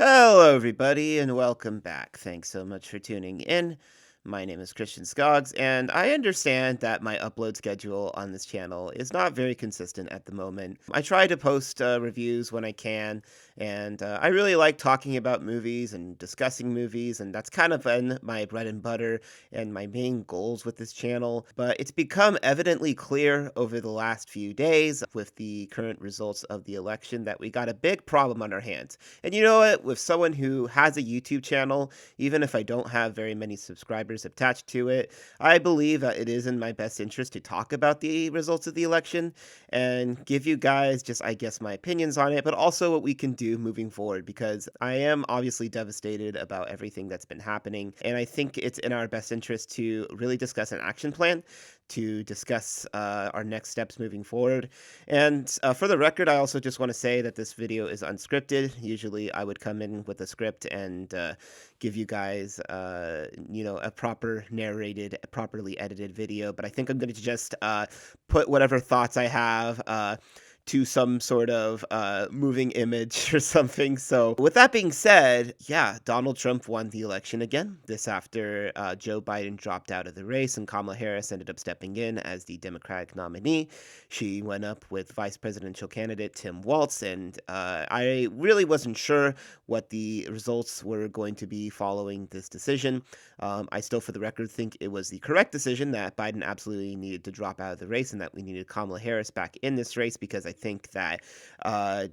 Hello, everybody, and welcome back. Thanks so much for tuning in. My name is Christian Skoggs, and I understand that my upload schedule on this channel is not very consistent at the moment. I try to post reviews when I can, and I really like talking about movies and discussing movies, and that's kind of been my bread and butter and my main goals with this channel. But it's become evidently clear over the last few days with the current results of the election that we got a big problem on our hands. And you know what? With someone who has a YouTube channel, even if I don't have very many subscribers attached to it, I believe that it is in my best interest to talk about the results of the election and give you guys just, I guess, my opinions on it, but also what we can do moving forward because I am obviously devastated about everything that's been happening. And I think it's in our best interest to really discuss an action plan, to discuss our next steps moving forward. And for the record, I also just want to say that this video is unscripted. Usually I would come in with a script and give you guys, a proper narrated, properly edited video. But I think I'm going to just put whatever thoughts I have to some sort of moving image or something. So, with that being said, yeah, Donald Trump won the election again. This after Joe Biden dropped out of the race and Kamala Harris ended up stepping in as the Democratic nominee. She went up with vice presidential candidate Tim Walz, and I really wasn't sure what the results were going to be following this decision. I still, for the record, think it was the correct decision that Biden absolutely needed to drop out of the race and that we needed Kamala Harris back in this race because I think that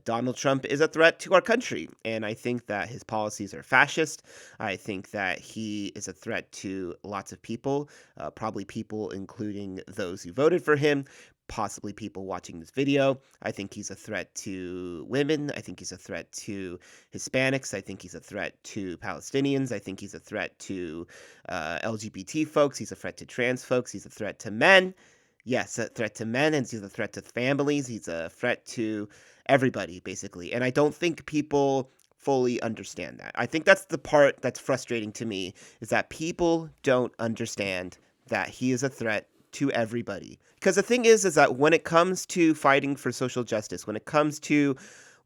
Donald Trump is a threat to our country. And I think that his policies are fascist. I think that he is a threat to lots of people, probably people including those who voted for him, possibly people watching this video. I think he's a threat to women. I think he's a threat to Hispanics. I think he's a threat to Palestinians. I think he's a threat to LGBT folks. He's a threat to trans folks. He's a threat to men. Yes, a threat to men, and he's a threat to families. He's a threat to everybody, basically. And I don't think people fully understand that. I think that's the part that's frustrating to me, is that people don't understand that he is a threat to everybody. Because the thing is that when it comes to fighting for social justice, when it comes to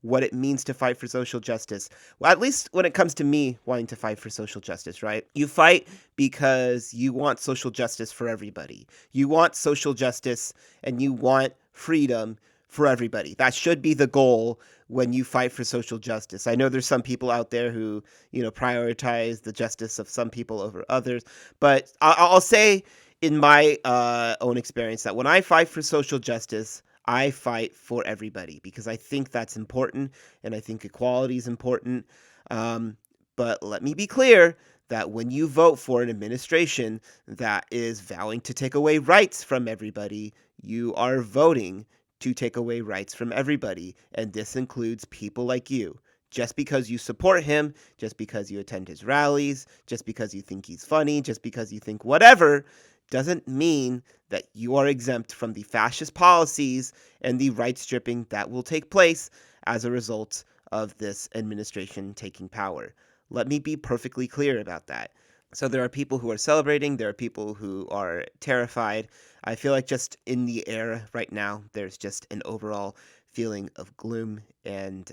what it means to fight for social justice, well, at least when it comes to me wanting to fight for social justice, right? You fight because you want social justice for everybody. You want social justice and you want freedom for everybody. That should be the goal when you fight for social justice. I know there's some people out there who, prioritize the justice of some people over others, but I'll say in my own experience that when I fight for social justice, I fight for everybody because I think that's important and I think equality is important. Um, but let me be clear that when you vote for an administration that is vowing to take away rights from everybody, you are voting to take away rights from everybody. And this includes people like you. Just because you support him, just because you attend his rallies, just because you think he's funny, just because you think whatever, doesn't mean that you are exempt from the fascist policies and the right stripping that will take place as a result of this administration taking power. Let me be perfectly clear about that. So there are people who are celebrating, there are people who are terrified. I feel like just in the air right now, there's just an overall feeling of gloom and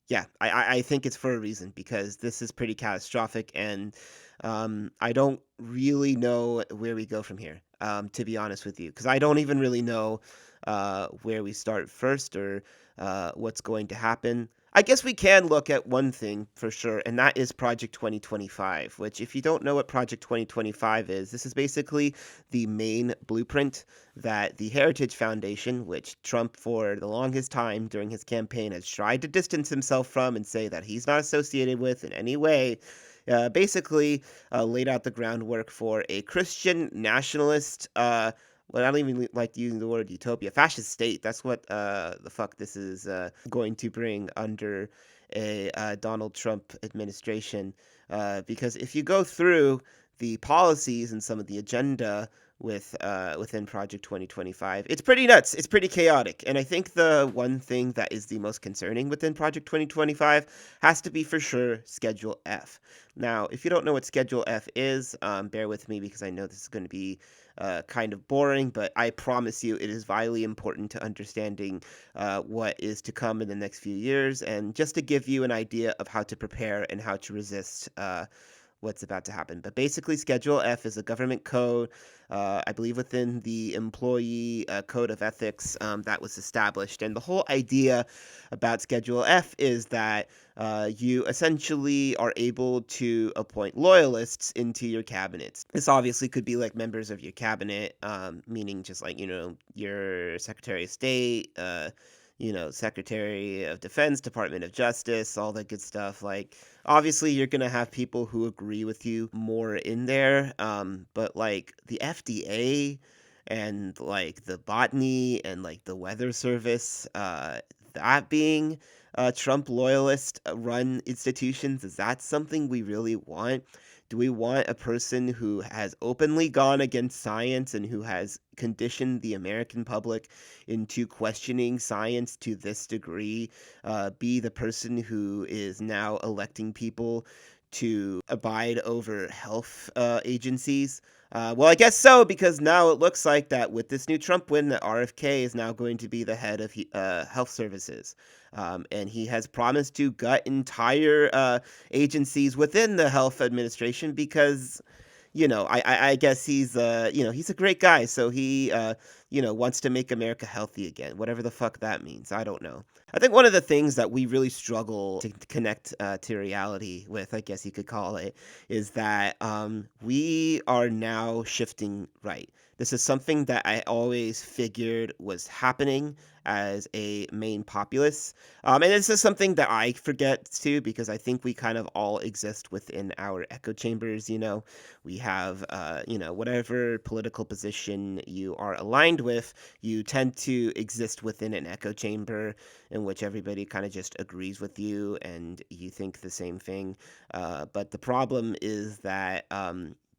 yeah, I think it's for a reason because this is pretty catastrophic and I don't really know where we go from here, to be honest with you, because I don't even really know where we start first or what's going to happen. I guess we can look at one thing for sure, and that is Project 2025, which, if you don't know what Project 2025 is, this is basically the main blueprint that the Heritage Foundation, which Trump for the longest time during his campaign has tried to distance himself from and say that he's not associated with in any way, basically laid out the groundwork for a Christian nationalist, well, I don't even like using the word utopia, fascist state. That's what the fuck this is going to bring under a Donald Trump administration. Because if you go through the policies and some of the agenda, within Project 2025. It's pretty nuts. It's pretty chaotic. And I think the one thing that is the most concerning within Project 2025 has to be for sure Schedule F. Now, if you don't know what Schedule F is, bear with me because I know this is going to be kind of boring, but I promise you it is vitally important to understanding what is to come in the next few years, and just to give you an idea of how to prepare and how to resist what's about to happen. But basically, Schedule F is a government code, I believe within the Employee Code of Ethics that was established. And the whole idea about Schedule F is that you essentially are able to appoint loyalists into your cabinets. This obviously could be like members of your cabinet, meaning just like, your Secretary of State, Secretary of Defense, Department of Justice, all that good stuff. Like, obviously, you're going to have people who agree with you more in there. But like the FDA and like the botany and like the Weather Service, that being Trump loyalist run institutions, is that something we really want? Do we want a person who has openly gone against science and who has conditioned the American public into questioning science to this degree, be the person who is now electing people to abide over health agencies? Well, I guess so, because now it looks like that with this new Trump win, that RFK is now going to be the head of health services. And he has promised to gut entire agencies within the health administration because, I guess he's a great guy. So he, wants to make America healthy again, whatever the fuck that means. I don't know. I think one of the things that we really struggle to connect to reality with, I guess you could call it, is that we are now shifting right. This is something that I always figured was happening as a main populace. And this is something that I forget too, because I think we kind of all exist within our echo chambers. We have, whatever political position you are aligned with, you tend to exist within an echo chamber in which everybody kind of just agrees with you and you think the same thing. But the problem is that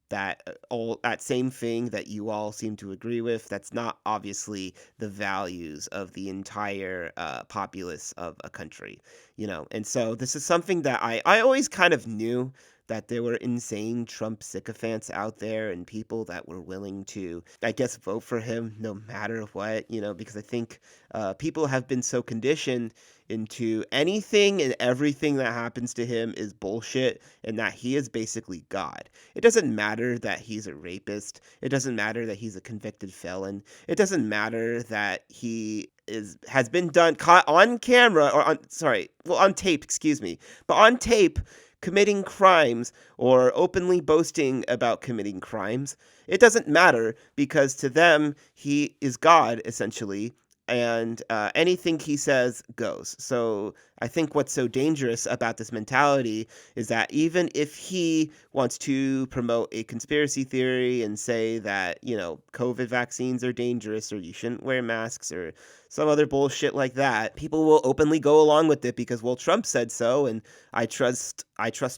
that same thing that you all seem to agree with, that's not obviously the values of the entire populace of a country. And so this is something that I always kind of knew, that there were insane Trump sycophants out there and people that were willing to, I guess, vote for him no matter what, because I think people have been so conditioned into anything and everything that happens to him is bullshit and that he is basically God. It doesn't matter that he's a rapist. It doesn't matter that he's a convicted felon. It doesn't matter that he has been caught on camera or on tape, excuse me, but on tape committing crimes or openly boasting about committing crimes. It doesn't matter, because to them, he is God, essentially, and anything he says goes. So I think what's so dangerous about this mentality is that even if he wants to promote a conspiracy theory and say that, COVID vaccines are dangerous or you shouldn't wear masks or some other bullshit like that, people will openly go along with it because, well, Trump said so, and I trust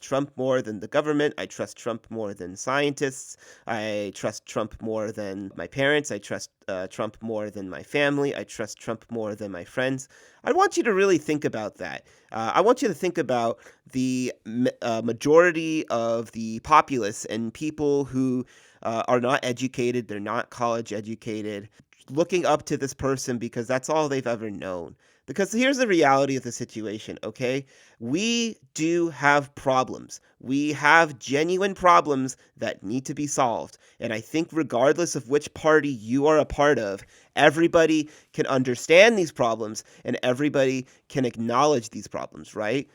Trump more than the government. I trust Trump more than scientists. I trust Trump more than my parents. I trust Trump more than my family. I trust Trump more than my friends. I want you to really think about that. I want you to think about the majority of the populace and people who are not educated. They're not college educated, looking up to this person because that's all they've ever known. Because here's the reality of the situation, okay? We do have problems. We have genuine problems that need to be solved. And I think regardless of which party you are a part of, everybody can understand these problems and everybody can acknowledge these problems, right?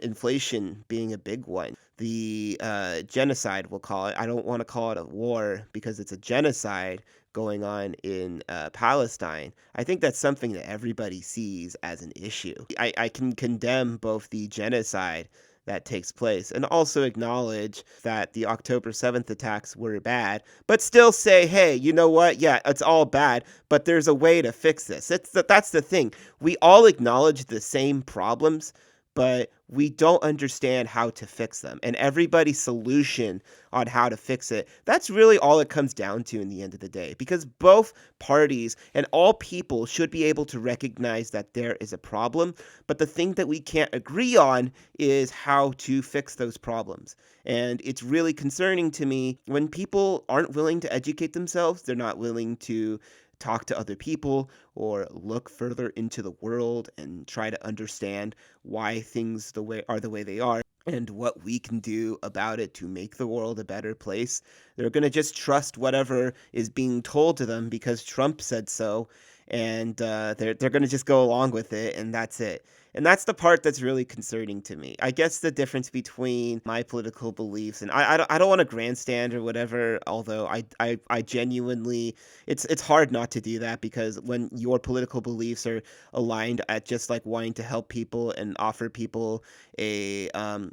Inflation being a big one. The genocide, we'll call it. I don't want to call it a war because it's a genocide going on in Palestine. I think that's something that everybody sees as an issue. I can condemn both the genocide that takes place and also acknowledge that the October 7th attacks were bad, but still say, hey, you know what? Yeah, it's all bad, but there's a way to fix this. That's the thing. We all acknowledge the same problems, but we don't understand how to fix them. And everybody's solution on how to fix it, that's really all it comes down to in the end of the day. Because both parties and all people should be able to recognize that there is a problem. But the thing that we can't agree on is how to fix those problems. And it's really concerning to me when people aren't willing to educate themselves, they're not willing to talk to other people or look further into the world and try to understand why things the way they are and what we can do about it to make the world a better place. They're going to just trust whatever is being told to them because Trump said so, and they're going to just go along with it, and that's it. And that's the part that's really concerning to me. I guess the difference between my political beliefs and I don't want to grandstand or whatever, although I genuinely, it's hard not to do that because when your political beliefs are aligned at just like wanting to help people and offer people a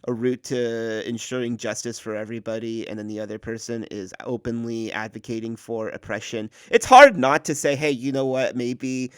route to ensuring justice for everybody, and then the other person is openly advocating for oppression, it's hard not to say, hey, you know what, maybe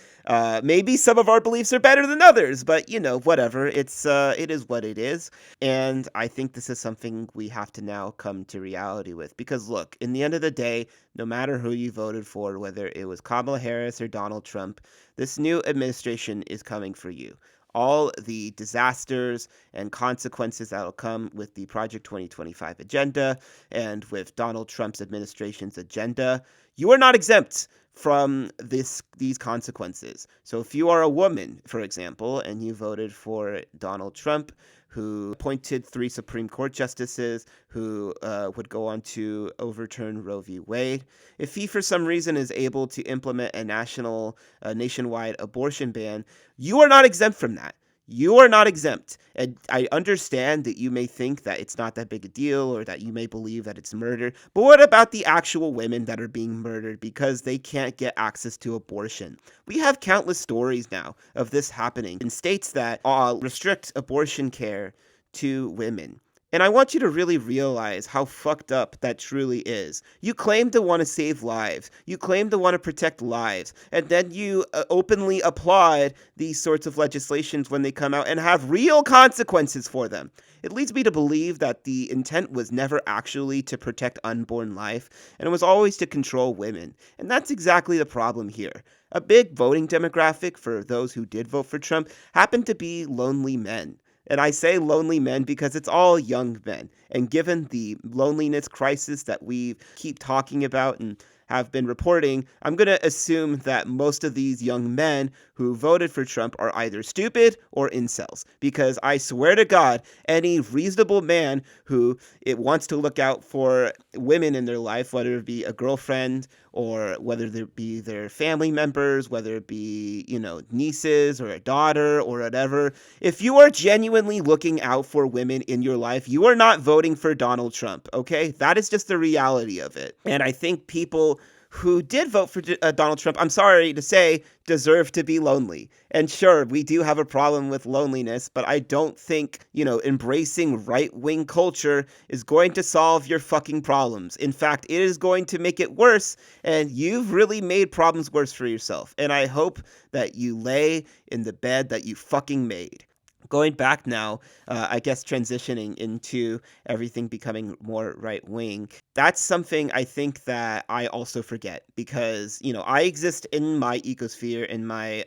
some of our beliefs are better than others, but whatever. It is what it is, and I think this is something we have to now come to reality with. Because look, in the end of the day, no matter who you voted for, whether it was Kamala Harris or Donald Trump, this new administration is coming for you. All the disasters and consequences that'll come with the Project 2025 agenda and with Donald Trump's administration's agenda, you are not exempt from these consequences. So if you are a woman, for example, and you voted for Donald Trump, who appointed 3 Supreme Court justices who would go on to overturn Roe v. Wade, if he for some reason is able to implement a nationwide abortion ban, you are not exempt from that. You are not exempt. And I understand that you may think that it's not that big a deal or that you may believe that it's murder. But what about the actual women that are being murdered because they can't get access to abortion? We have countless stories now of this happening in states that restrict abortion care to women. And I want you to really realize how fucked up that truly is. You claim to want to save lives. You claim to want to protect lives. And then you openly applaud these sorts of legislations when they come out and have real consequences for them. It leads me to believe that the intent was never actually to protect unborn life, and it was always to control women. And that's exactly the problem here. A big voting demographic for those who did vote for Trump happened to be lonely men. And I say lonely men because it's all young men. And given the loneliness crisis that we keep talking about and have been reporting, I'm going to assume that most of these young men who voted for Trump are either stupid or incels. Because I swear to God, any reasonable man who it wants to look out for women in their life, whether it be a girlfriend or whether it be their family members, whether it be, nieces or a daughter or whatever, if you are genuinely looking out for women in your life, you are not voting for Donald Trump, okay? That is just the reality of it. And I think people who did vote for Donald Trump, I'm sorry to say, deserve to be lonely. And sure, we do have a problem with loneliness, but I don't think, embracing right-wing culture is going to solve your fucking problems. In fact, it is going to make it worse, and you've really made problems worse for yourself. And I hope that you lay in the bed that you fucking made. Going back now, I guess transitioning into everything becoming more right wing, that's something I think that I also forget because, I exist in my ecosphere, in my,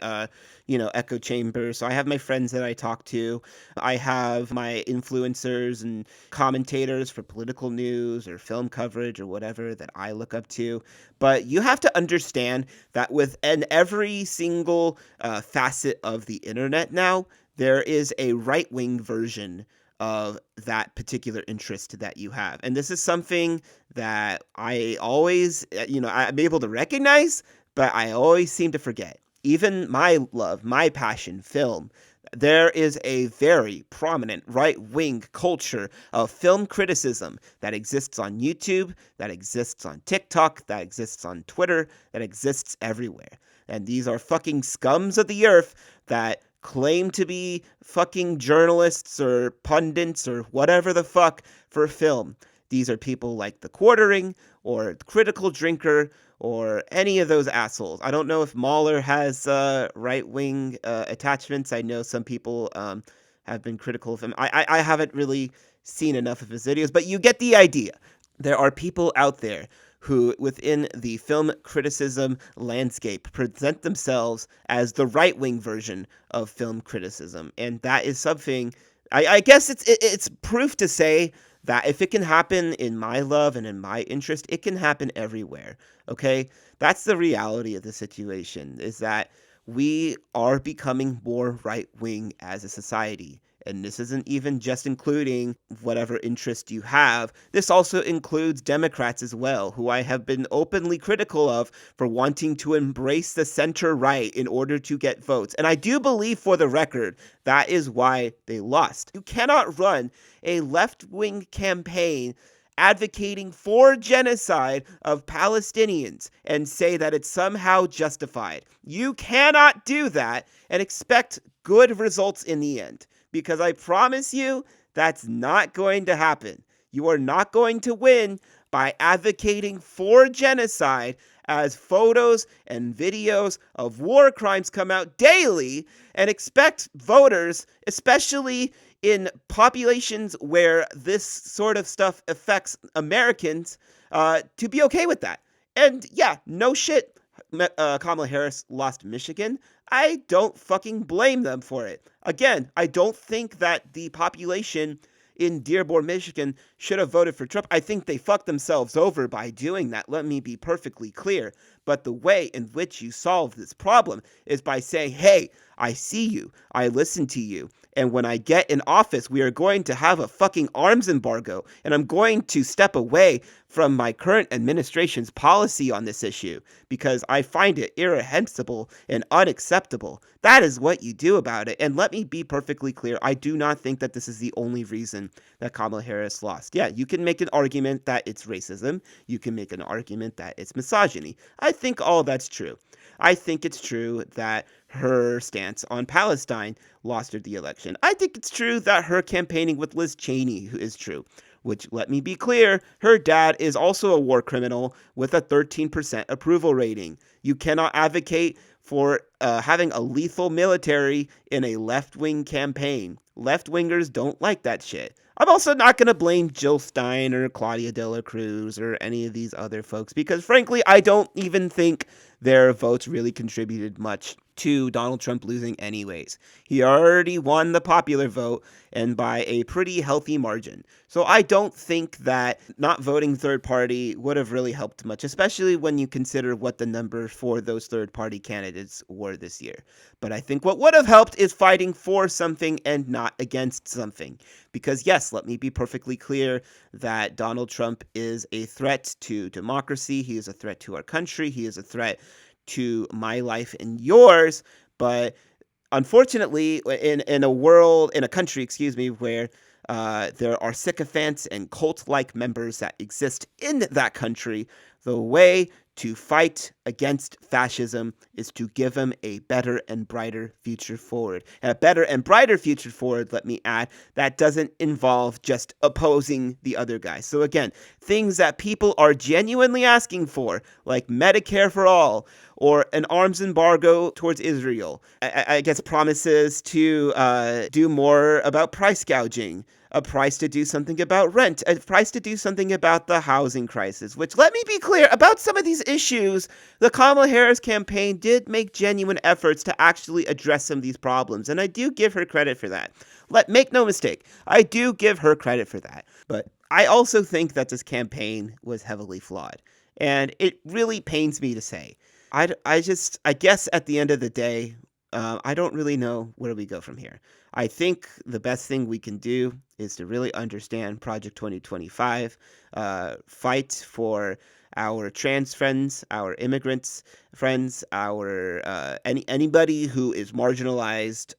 echo chamber. So I have my friends that I talk to. I have my influencers and commentators for political news or film coverage or whatever that I look up to. But you have to understand that within every single facet of the internet now, there is a right-wing version of that particular interest that you have. And this is something that I always, I'm able to recognize, but I always seem to forget. Even my love, my passion, film, there is a very prominent right-wing culture of film criticism that exists on YouTube, that exists on TikTok, that exists on Twitter, that exists everywhere. And these are fucking scums of the earth that claim to be fucking journalists or pundits or whatever the fuck for film. These are people like The Quartering or Critical Drinker or any of those assholes. I don't know if Mahler has right-wing attachments. I know some people have been critical of him. I haven't really seen enough of his videos, but you get the idea. There are people out there who, within the film criticism landscape, present themselves as the right wing version of film criticism. And that is something, I guess it's proof to say that if it can happen in my love and in my interest, it can happen everywhere. Okay? That's the reality of the situation, is that we are becoming more right wing as a society. And this isn't even just including whatever interest you have. This also includes Democrats as well, who I have been openly critical of for wanting to embrace the center right in order to get votes. And I do believe, for the record, that is why they lost. You cannot run a left wing campaign advocating for genocide of Palestinians and say that it's somehow justified. You cannot do that and expect good results in the end, because I promise you that's not going to happen. You are not going to win by advocating for genocide as photos and videos of war crimes come out daily and expect voters, especially in populations where this sort of stuff affects Americans, to be okay with that. And yeah, no shit, Kamala Harris lost Michigan. I don't fucking blame them for it. Again, I don't think that the population in Dearborn, Michigan should have voted for Trump. I think they fucked themselves over by doing that. Let me be perfectly clear. But the way in which you solve this problem is by saying, hey, I see you. I listen to you. And when I get in office, we are going to have a fucking arms embargo. And I'm going to step away from my current administration's policy on this issue because I find it irreprehensible and unacceptable. That is what you do about it. And let me be perfectly clear. I do not think that this is the only reason that Kamala Harris lost. Yeah, you can make an argument that it's racism. You can make an argument that it's misogyny. I think all that's true. I think it's true that her stance on Palestine lost her the election. I think it's true that her campaigning with Liz Cheney is true, which, let me be clear, her dad is also a war criminal with a 13% approval rating. You cannot advocate for having a lethal military in a left-wing campaign. Left-wingers don't like that shit. I'm also not going to blame Jill Stein or Claudia de la Cruz or any of these other folks because, frankly, I don't even think their votes really contributed much to Donald Trump losing anyways. He already won the popular vote, and by a pretty healthy margin. So I don't think that not voting third party would have really helped much, especially when you consider what the numbers for those third party candidates were this year. But I think what would have helped is fighting for something and not against something. Because yes, let me be perfectly clear that Donald Trump is a threat to democracy. He is a threat to our country. He is a threat to my life and yours. But unfortunately, in a country, where there are sycophants and cult-like members that exist in that country, the way to fight against fascism is to give them a better and brighter future forward. And a better and brighter future forward, let me add, that doesn't involve just opposing the other guy. So again, things that people are genuinely asking for, like Medicare for all, or an arms embargo towards Israel. I guess promises to do more about price gouging, a price to do something about rent, a price to do something about the housing crisis, which, let me be clear, about some of these issues, the Kamala Harris campaign did make genuine efforts to actually address some of these problems, and I do give her credit for that. Make no mistake, I do give her credit for that. But I also think that this campaign was heavily flawed, and it really pains me to say. I guess at the end of the day, I don't really know where we go from here. I think the best thing we can do is to really understand Project 2025, fight for our trans friends, our immigrants friends, our anybody who is marginalized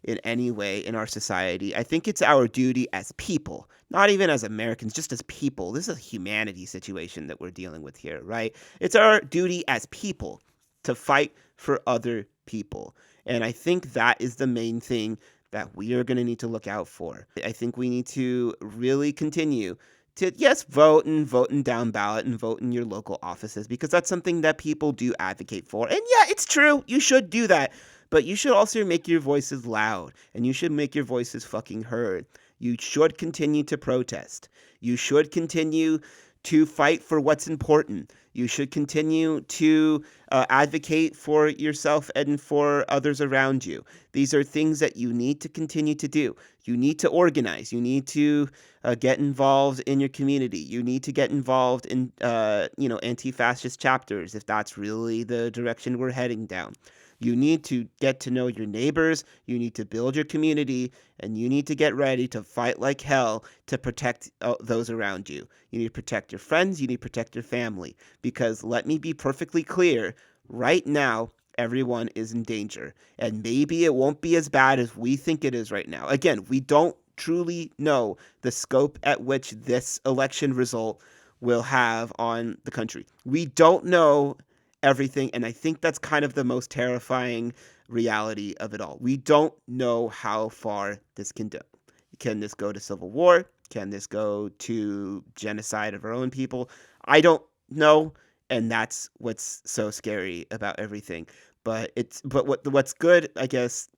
in any way in our society. I think it's our duty as people, not even as Americans, just as people. This is a humanity situation that we're dealing with here, right? It's our duty as people to fight for other people. And I think that is the main thing that we are going to need to look out for. I think we need to really continue to, yes, vote in down ballot and vote in your local offices, because that's something that people do advocate for. And yeah, it's true. You should do that. But you should also make your voices loud, and you should make your voices fucking heard. You should continue to protest. You should continue to fight for what's important. You should continue to advocate for yourself and for others around you. These are things that you need to continue to do. You need to organize. You need to get involved in your community. You need to get involved in, anti-fascist chapters if that's really the direction we're heading down. You need to get to know your neighbors, you need to build your community, and you need to get ready to fight like hell to protect those around you. You need to protect your friends, you need to protect your family. Because let me be perfectly clear, right now, everyone is in danger. And maybe it won't be as bad as we think it is right now. Again, we don't truly know the scope at which this election result will have on the country. We don't know everything, and I think that's kind of the most terrifying reality of it all. We don't know how far this can go. Can this go to civil war? Can this go to genocide of our own people? I don't know, and that's what's so scary about everything. What's good, I guess,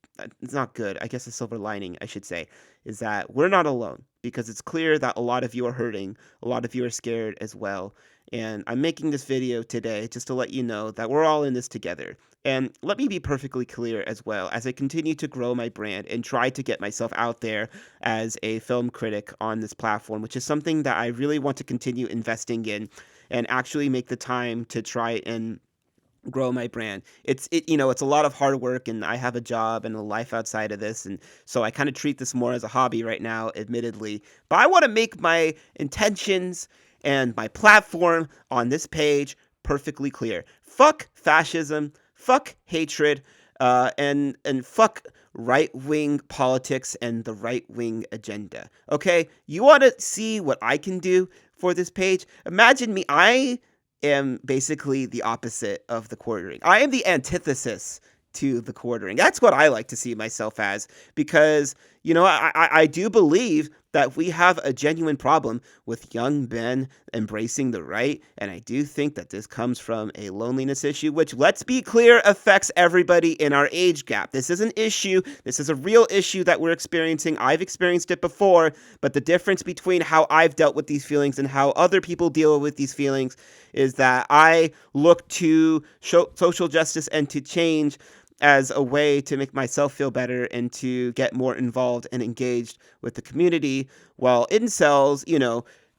it's not good. I guess the silver lining, I should say, is that we're not alone, because it's clear that a lot of you are hurting, a lot of you are scared as well. And I'm making this video today just to let you know that we're all in this together. And let me be perfectly clear as well, as I continue to grow my brand and try to get myself out there as a film critic on this platform, which is something that I really want to continue investing in and actually make the time to try and grow my brand. It's a lot of hard work, and I have a job and a life outside of this, and so I kind of treat this more as a hobby right now, admittedly. But I want to make my intentions and my platform on this page perfectly clear. Fuck fascism, fuck hatred, and fuck right-wing politics and the right-wing agenda. Okay? You want to see what I can do for this page? Imagine me. I am basically the opposite of the quartering. I am the antithesis to the quartering. That's what I like to see myself as, because, I do believe that we have a genuine problem with young men embracing the right, and I do think that this comes from a loneliness issue, which, let's be clear, affects everybody in our age gap. This is an issue. This is a real issue that we're experiencing. I've experienced it before, but the difference between how I've dealt with these feelings and how other people deal with these feelings is that I look to social justice and to change as a way to make myself feel better and to get more involved and engaged with the community, while incels,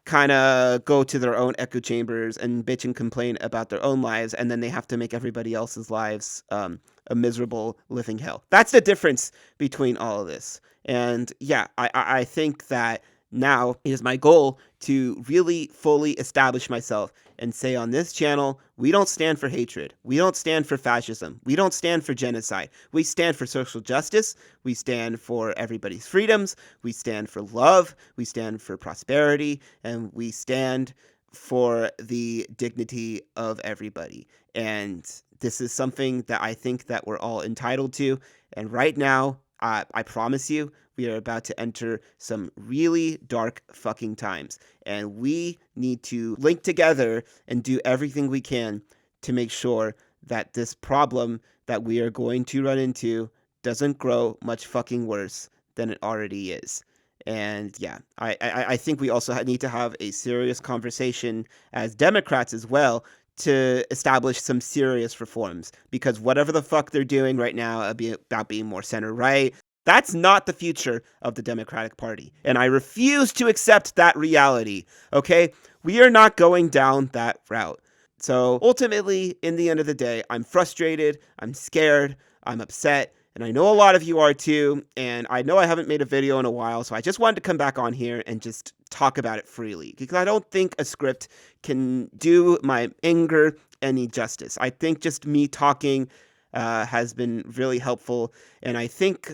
kind of go to their own echo chambers and bitch and complain about their own lives, and then they have to make everybody else's lives a miserable living hell. That's the difference between all of this. And yeah, I think that now it is my goal to really fully establish myself and say on this channel, we don't stand for hatred. We don't stand for fascism. We don't stand for genocide. We stand for social justice. We stand for everybody's freedoms. We stand for love. We stand for prosperity. And we stand for the dignity of everybody. And this is something that I think that we're all entitled to. And right now, I promise you, we are about to enter some really dark fucking times. And we need to link together and do everything we can to make sure that this problem that we are going to run into doesn't grow much fucking worse than it already is. And yeah, I think we also need to have a serious conversation as Democrats as well to establish some serious reforms, because whatever the fuck they're doing right now about being more center right, that's not the future of the Democratic Party. And I refuse to accept that reality, okay? We are not going down that route. So ultimately, in the end of the day, I'm frustrated, I'm scared, I'm upset, and I know a lot of you are too, and I know I haven't made a video in a while, so I just wanted to come back on here and just talk about it freely, because I don't think a script can do my anger any justice. I think just me talking has been really helpful, and I think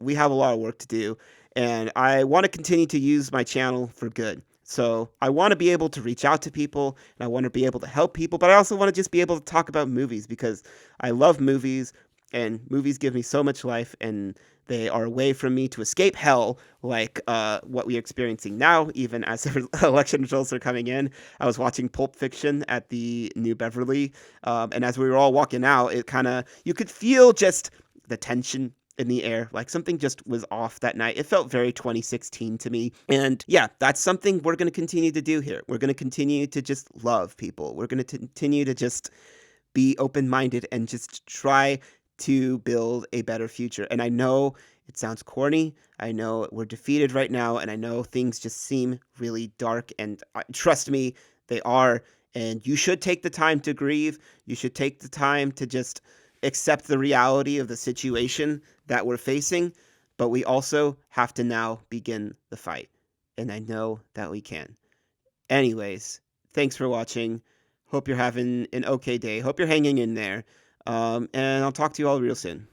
we have a lot of work to do, and I want to continue to use my channel for good. So I want to be able to reach out to people, and I want to be able to help people, but I also want to just be able to talk about movies, because I love movies, and movies give me so much life, and they are a way for me to escape hell, like what we're experiencing now, even as the election results are coming in. I was watching Pulp Fiction at the New Beverly, and as we were all walking out, you could feel just the tension in the air. Like something just was off that night. It felt very 2016 to me. And yeah, that's something we're going to continue to do here. We're going to continue to just love people. We're going to continue to just be open-minded and just try to build a better future. And I know it sounds corny. I know we're defeated right now, and I know things just seem really dark. And trust me, they are. And you should take the time to grieve. You should take the time to just accept the reality of the situation that we're facing. But we also have to now begin the fight. And I know that we can. Anyways, thanks for watching. Hope you're having an okay day. Hope you're hanging in there. And I'll talk to you all real soon.